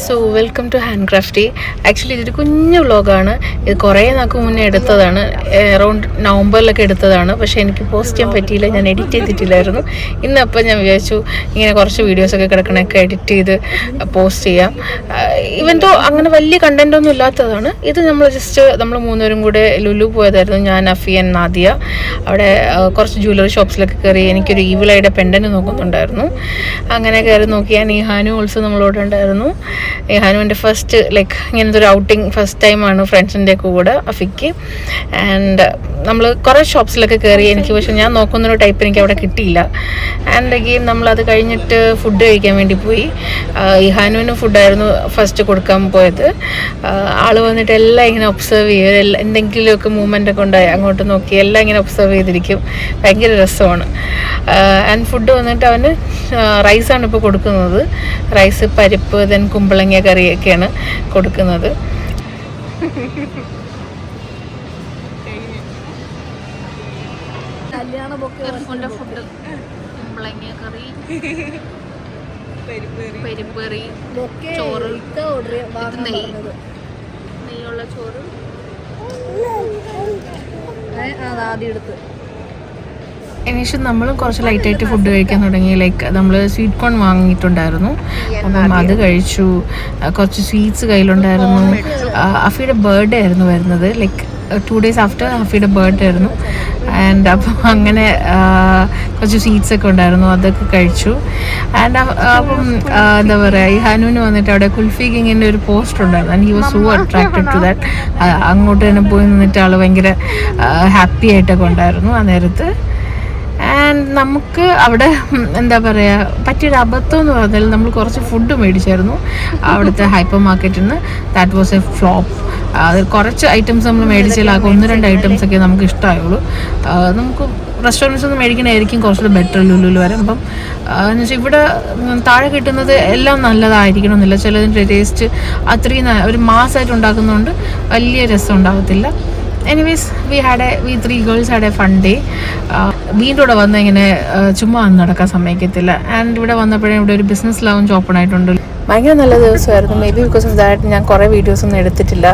So welcome to hand crafty. Actually ഇതൊരു കുഞ്ഞു വ്ളോഗാണ്. ഇത് കുറേ നാൾക്ക് മുന്നേ എടുത്തതാണ്, അറൗണ്ട് നവംബറിലൊക്കെ എടുത്തതാണ്. പക്ഷേ എനിക്ക് പോസ്റ്റ് ചെയ്യാൻ പറ്റിയില്ല, ഞാൻ എഡിറ്റ് ചെയ്തിട്ടില്ലായിരുന്നു. ഇന്നപ്പോൾ ഞാൻ വിചാരിച്ചു ഇങ്ങനെ കുറച്ച് വീഡിയോസൊക്കെ കിടക്കണൊക്കെ എഡിറ്റ് ചെയ്ത് പോസ്റ്റ് ചെയ്യാം. ഇവൻ തോ അങ്ങനെ വലിയ കണ്ടൻറ്റൊന്നും ഇല്ലാത്തതാണ്. ഇത് നമ്മൾ മൂന്നുപേരും കൂടെ ലുലു പോയതായിരുന്നു, ഞാൻ, അഫി ആൻഡ് നാദിയ. അവിടെ കുറച്ച് ജ്വല്ലറി ഷോപ്സിലൊക്കെ കയറി എനിക്കൊരു ഈവിളയുടെ പെൻഡൻറ്റ് നോക്കുന്നുണ്ടായിരുന്നു. അങ്ങനെ കയറി നോക്കിയാൽ നിഹാനു ഓൾസോ നമ്മളോട് ഉണ്ടായിരുന്നു. നിഹാനുവിൻ്റെ ഫസ്റ്റ് ഇങ്ങനത്തെ ഒരു ഔട്ടിങ് ഫസ്റ്റ് ടൈമാണ് ഫ്രണ്ട്സിൻ്റെ കൂടെ അഫിക്ക്. ആൻഡ് നമ്മൾ കുറേ ഷോപ്സിലൊക്കെ കയറി. പക്ഷേ ഞാൻ നോക്കുന്നൊരു ടൈപ്പ് എനിക്ക് അവിടെ കിട്ടിയില്ല. ആൻഡ് അഗെയിൻ നമ്മളത് കഴിഞ്ഞിട്ട് ഫുഡ് കഴിക്കാൻ വേണ്ടി പോയി. ഇഹാനുവിന് ഫുഡായിരുന്നു ഫസ്റ്റ് കൊടുക്കാൻ പോയത്. ആൾ വന്നിട്ട് എല്ലാം ഇങ്ങനെ ഒബ്സർവ് ചെയ്യും, എന്തെങ്കിലുമൊക്കെ മൂവ്മെൻ്റ് ഒക്കെ ഉണ്ടായി അങ്ങോട്ട് നോക്കി എല്ലാം ഇങ്ങനെ ഒബ്സർവ് ചെയ്തിരിക്കും. ഭയങ്കര രസമാണ്. ആൻഡ് ഫുഡ് വന്നിട്ട് അവന് റൈസാണ് ഇപ്പോൾ കൊടുക്കുന്നത്. റൈസ്, പരിപ്പ്, ദെൻ കുമ്പളങ്ങ കറിയൊക്കെയാണ് കൊടുക്കുന്നത്. ഫുഡ് കുമ്പളങ്ങ കറി, പരിപ്പ് കറി, ചോറ്, നെയ്യുള്ള ചോറ് ആദ്യം എടുത്ത്. അതിനുശേഷം നമ്മളും കുറച്ച് ലൈറ്റായിട്ട് ഫുഡ് കഴിക്കാൻ തുടങ്ങി. നമ്മൾ സ്വീറ്റ് കോൺ വാങ്ങിയിട്ടുണ്ടായിരുന്നു, അപ്പം അത് കഴിച്ചു. കുറച്ച് സ്വീറ്റ്സ് കയ്യിലുണ്ടായിരുന്നു. അഫിയുടെ ബർത്ത്ഡേ ആയിരുന്നു വരുന്നത്, 2 days ആഫ്റ്റർ അഫിയുടെ ബർത്ത്ഡേ ആയിരുന്നു. ആൻഡ് അപ്പം അങ്ങനെ കുറച്ച് സ്വീറ്റ്സ് ഒക്കെ ഉണ്ടായിരുന്നു, അതൊക്കെ കഴിച്ചു. ആൻഡ് അപ്പം എന്താ പറയുക, ഈ ഹനുവിന് വന്നിട്ട് അവിടെ കുൽഫി കിങ്ങിൻ്റെ ഒരു പോസ്റ്റർ ഉണ്ടായിരുന്നു. And he was so attracted to that. അങ്ങോട്ട് തന്നെ പോയി നിന്നിട്ട് ആൾ ഭയങ്കര ഹാപ്പി ആയിട്ടൊക്കെ ഉണ്ടായിരുന്നു ആ നേരത്ത്. ആൻഡ് നമുക്ക് അവിടെ എന്താ പറയുക, പറ്റിയൊരു അബദ്ധം എന്ന് പറഞ്ഞാൽ നമ്മൾ കുറച്ച് ഫുഡ് മേടിച്ചായിരുന്നു അവിടുത്തെ ഹൈപ്പർ മാർക്കറ്റിൽ നിന്ന്. That was A flop. അത് കുറച്ച് ഐറ്റംസ് നമ്മൾ മേടിച്ചാൽ 1-2 ഐറ്റംസ് ഒക്കെ നമുക്ക് ഇഷ്ടമായുള്ളൂ. നമുക്ക് റെസ്റ്റോറൻറ്റ്സ് ഒന്നും മേടിക്കണമായിരിക്കും കുറച്ചുകൂടെ ബെറ്റർ ലുലുവിൽ വരെ. അപ്പം എന്ന് വെച്ചാൽ ഇവിടെ താഴെ കിട്ടുന്നത് എല്ലാം നല്ലതായിരിക്കണമെന്നില്ല. ചിലതിൻ്റെ ടേസ്റ്റ് അത്രയും ഒരു മാസമായിട്ട് ഉണ്ടാക്കുന്നതുകൊണ്ട് വലിയ രസം ഉണ്ടാകത്തില്ല. Anyways we 3 girls had a fun day. വീണ്ടും ഇവിടെ വന്ന് ഇങ്ങനെ ചുമ്മാ നടക്കാൻ സമ്മതിക്കത്തില്ല. ആൻഡ് ഇവിടെ വന്നപ്പോഴേ ഇവിടെ ഒരു ബിസിനസ് ലൗഞ്ച് ഓപ്പൺ ആയിട്ടുണ്ട്. ഭയങ്കര നല്ല ദിവസമായിരുന്നു. May be because of that ഞാൻ കുറേ വീഡിയോസൊന്നും എടുത്തിട്ടില്ല.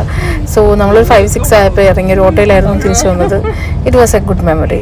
സോ നമ്മളൊരു 5-6 ആയപ്പോൾ ഇറങ്ങി ഒരു ഹോട്ടലിലായിരുന്നു തിരിച്ചു വന്നത്. It was A good memory.